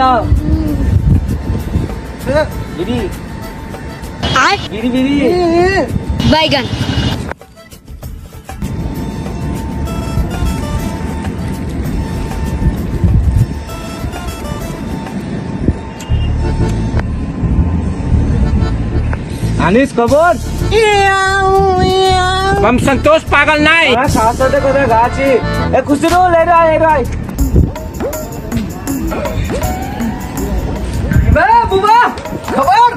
দাও বিড়ি বিড়ি বিড়ি বাইগান अनिस खबर हम संतोष पागल नहीं शास्त्र को गाची ए खुशी रो ले रहा बे बुबा खबर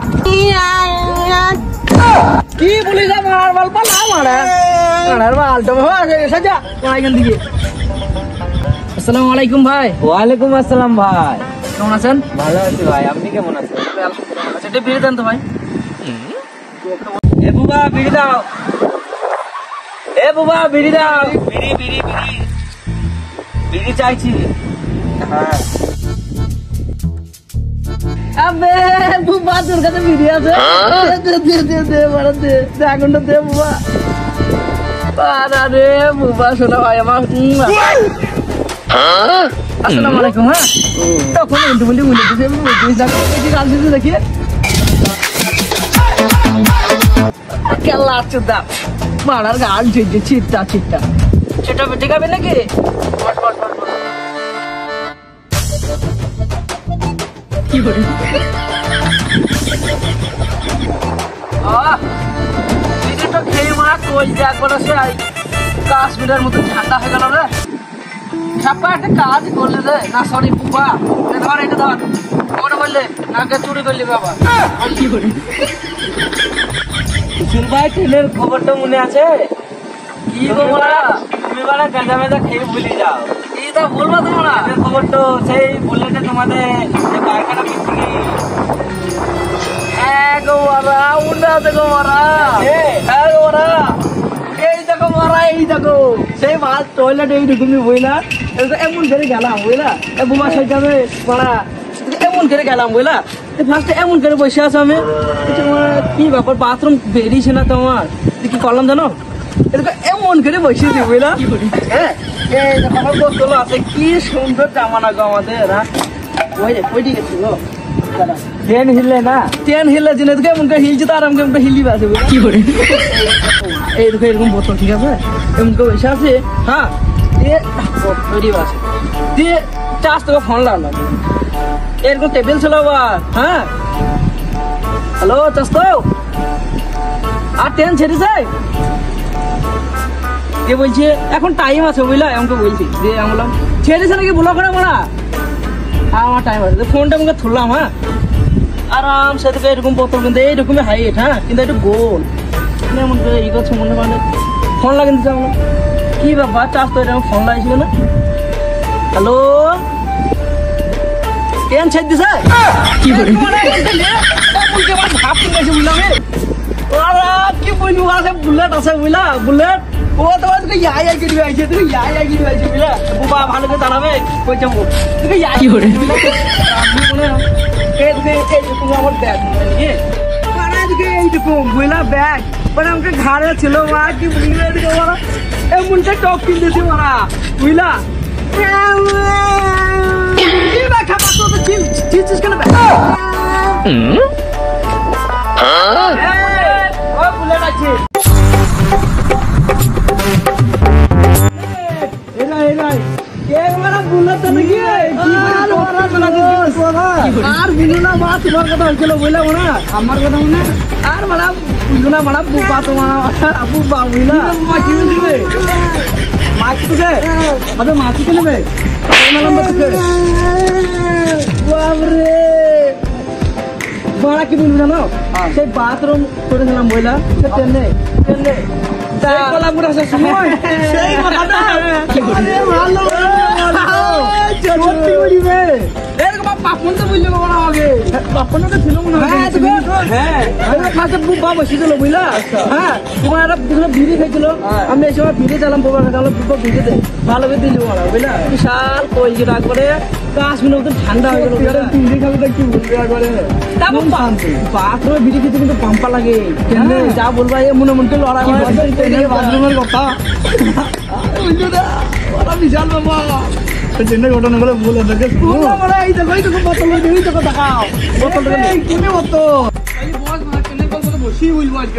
की बोली जा मार वाल पला मारे मार वाल तो हो सजा माइगन दिए আসসালামু আলাইকুম ভাই। ওয়ালাইকুম আসসালাম ভাই, কেমন আছেন? ভালো আছি ভাই, আপনি কেমন আছেন? আচ্ছা এটা বিড়ি দেন তো ভাই। এ বুবা বিড়ি দাও, এ বুবা বিড়ি দাও, বিড়ি বিড়ি বিড়ি বিড়ি চাইছি। হ্যাঁ আবে বুবা তোর কাছে বিড়ি আছে? দে দে দে দে বড় দে আগুনটা দে বুবা। আরে বুবা শোনা ভাই আমার। আসসালামু আলাইকুম। হ্যাঁ তখন বন্ধু বন্ধু বলে দিছে বুঝি যাকে কি গাল দিতে দেখি কেলা চুদা মারার গাল ঝিঝি ছিটটা ছিটটা সেটা বেটে খাবে নাকি? কি করে তো খেয়ে মা কই যে একবার আসে কাশ্মীরের মতো ঠান্ডা হয়ে গেল রে। ছাপ্পা একটা কাজ করলে রে না সরি বুবা ধর এটা ধর ওটা বললে নাকে চুরি করলি বাবা। কি করে ভাই ট্রেনের খবরটা মনে আছে? কি বলা তুমি মানে গাঁজা মেজা খেয়ে ভুলে যাও। কি তা বলবা তোমরা? ট্রেনের খবর তো সেই বুলেটে তোমাদের যে কারখানা পিছনে গো মারা উন্ডা দেখো মারা গো মারা এই দেখো মারা এই দেখো সেই মাছ টয়লেট এই রকমই বইলা এমন করে গেলাম বুঝলা এ বুমা সাই যাবে মারা এমন করে গেলাম বুঝলা ফার্স্টে এমন করে বসে আছো আমি কি ব্যাপার বাথরুম বেরিয়েছে না তোমার কি করলাম জানো এমন করে বসেছি বুঝলা। হ্যাঁ এই দেখো আমার বোতল আছে কি সুন্দর জামানা গো আমাদের। হ্যাঁ ওই রে ওই দিকে ছিল ট্রেন হিললে না, ট্রেন হিললে জিনিস এমন করে হিলছে তো আর আমাকে হিলি আছে কি করে এই দেখো এরকম বোতল ঠিক আছে এমন করে বসে আছে। হ্যাঁ দিয়ে তৈরি আছে দিয়ে চাষ তোকে ফোন লাগলাম এরকম টেবিল ছিল আবার। হ্যাঁ হ্যালো চাষ তো আর ট্রেন ছেড়েছে কে বলছে এখন টাইম আছে বুঝলা এমনকে বলছি দিয়ে আমি বললাম ছেড়েছে নাকি বলো করে মারা আমার টাইম আছে ফোনটা আমাকে ধরলাম। হ্যাঁ আরাম সে থেকে এরকম বোতল কিন্তু এইরকমই হাইট। হ্যাঁ কিন্তু একটু গোল এমন করে ই করছে মনে মানে ফোন লাগিয়ে দিচ্ছে আমার কি ব্যাপার চাষ তো এরকম ফোন লাগিয়েছিল না। হ্যালো ট্রেন ছেড়ে দিছে কি করে ভাব কিনেছে বুঝলাম কি বলবো আছে বুলেট আছে বুঝলা বুলেট ও তোমার তোকে ইয়াই গিরি আইছে তুই ইয়াই গিরি আইছে বুঝলা বুবা ভালো করে জানাবে কই যাবো তুই ইয়াই কি করে এইরকম আমার ব্যাগ এইরকম বুঝলা ব্যাগ মানে আমাকে ঘাড়ে ছিল মা কি বুঝলে এমনটা টপ কিনতেছি ওরা বুঝলা বুলেট আছে আর বিনুনা মা তোমার কথা হয়েছিল বুঝলাম না আমার কথা মনে আর মানে বিনুনা মানে বুবা তোমার বুবা বুঝলা মা কি নেবে মাছ তুকে আবে মাছ তুকে নেবে বাবরে বড়া কি বলবো জানো সেই বাথরুম করেছিলাম বুঝলা সে ট্রেনে ট্রেনে তাই কলা মুড়া সময় সেই কথাটা ভালো সত্যি বলিবে এরকম পাপন তো বুঝলো না আগে পাপন তো ছিল না হ্যাঁ হ্যাঁ খাসে বুবা বসেছিল বুঝলা। হ্যাঁ তোমার একটা বিড়ি খাইছিল আমি এই সময় বিড়ি চালাম বাবা খাওয়ালো বুবা বিড়ি দে ভালো করে দিলি বলা বুঝলা বিশাল কলজি রাগ করে 10 মিনিট মতো ঠান্ডা হয়ে গেল বিড়ি খাবে তো কি বুঝবে করে তারপর বাথরুমে বিড়ি খেতে কিন্তু পাম্পা লাগে যা বলবা এ মনে মনে লড়াই বাথরুমের কথা বুঝলো না ওরা বিশাল বাবা চিন্তা ঘটনা গুলো ভুল ওদেরকে এই দেখো বোতল এই দেখো দেখাও বোতল তুমি বোতল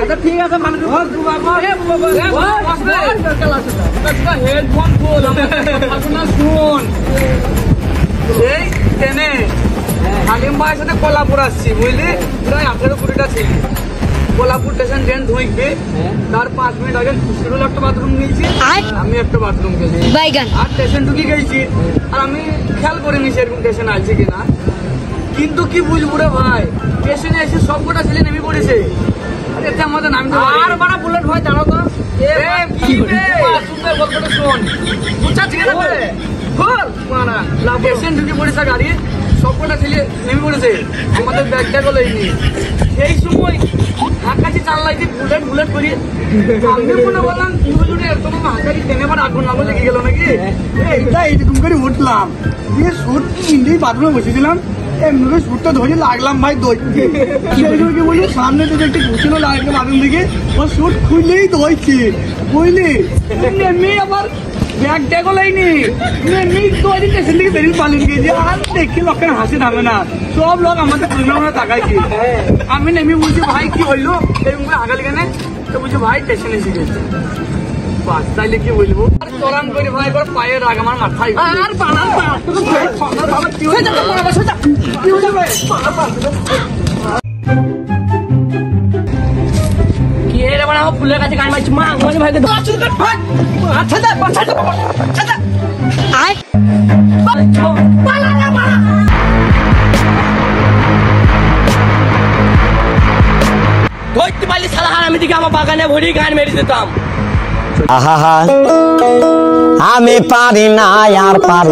আচ্ছা ঠিক আছে মানে হেডফোন ফুল শুন এই ট্রেনে হালিম ভাইয়ের সাথে কোলাপুর আসছি বুঝলি প্রায় 18-20টা ছিল কোলাপুর স্টেশন ট্রেন ঢুকবে তার 5 মিনিট আগে খুশিরুল একটা বাথরুম নিয়েছি আমি একটা বাথরুম গেছি বাইগান আর স্টেশন ঢুকে গেছি আর আমি খেয়াল করিনি সেরকম স্টেশন আছে কিনা কিন্তু কি বুঝবো রে ভাই স্টেশনে এসে সবকটা ছেলে নেমে পড়েছে আর এতে আমাদের নাম আর বাড়া বুলেট ভাই জানো তো কি গল্পটা শোন বুঝা ঠিক আছে ফুল মারা স্টেশন ঢুকে পড়েছে গাড়ি সবকটা ছেলে নেমে পড়েছে আমাদের ব্যাগটা গো লইনি সেই সময় আকাশে চাল্লাইতে বুলেট বুলেট করি আমি মনে বললাম কি হলো রে এত হাঁকারি ট্রেনে আবার আগুন লাগো লেগে গেল নাকি এইটা এইরকম করে উঠলাম দিয়ে সুট ইন্ডিই বাথরুমে বসেছিলাম এমনি সুটটা ধরে লাগলাম ভাই দইতে সেইগুলোকে বলি সামনে থেকে একটু ঘুষিল লাগলো বাথরুম দিকে ও সুট খুললেই দইছে বুঝলি এমনি আবার ব্যাগ ট্যাগও লাইনি এমনি দইতে স্টেশন থেকে বেরিয়ে পালিয়ে গিয়েছি আর দেখি লোকের হাসি থামে না সব লোক আমাদের প্রোগ্রামে তাকাইছি আমি নেমে বলছি ভাই কি হইলো এরকম করে আগালি কেন তো বলছি ভাই স্টেশনে এসে গেছে বাস তাইলে কি বলবো আর চলান করে ভাই একবার পায়ে রাগ আমার মাথায় আর বানান কি হয়ে যাবে কি হয়ে যাবে কি রে বানা ফুলের কাছে গান মারছি মা আমাকে ভাইকে আচ্ছা দা আচ্ছা আয় পালা না মা ধরতে পারলি শালা হারামি দিকে আমার বাগানে ভরি গান মেরে দিতাম আহা আমি পারি না আর পারি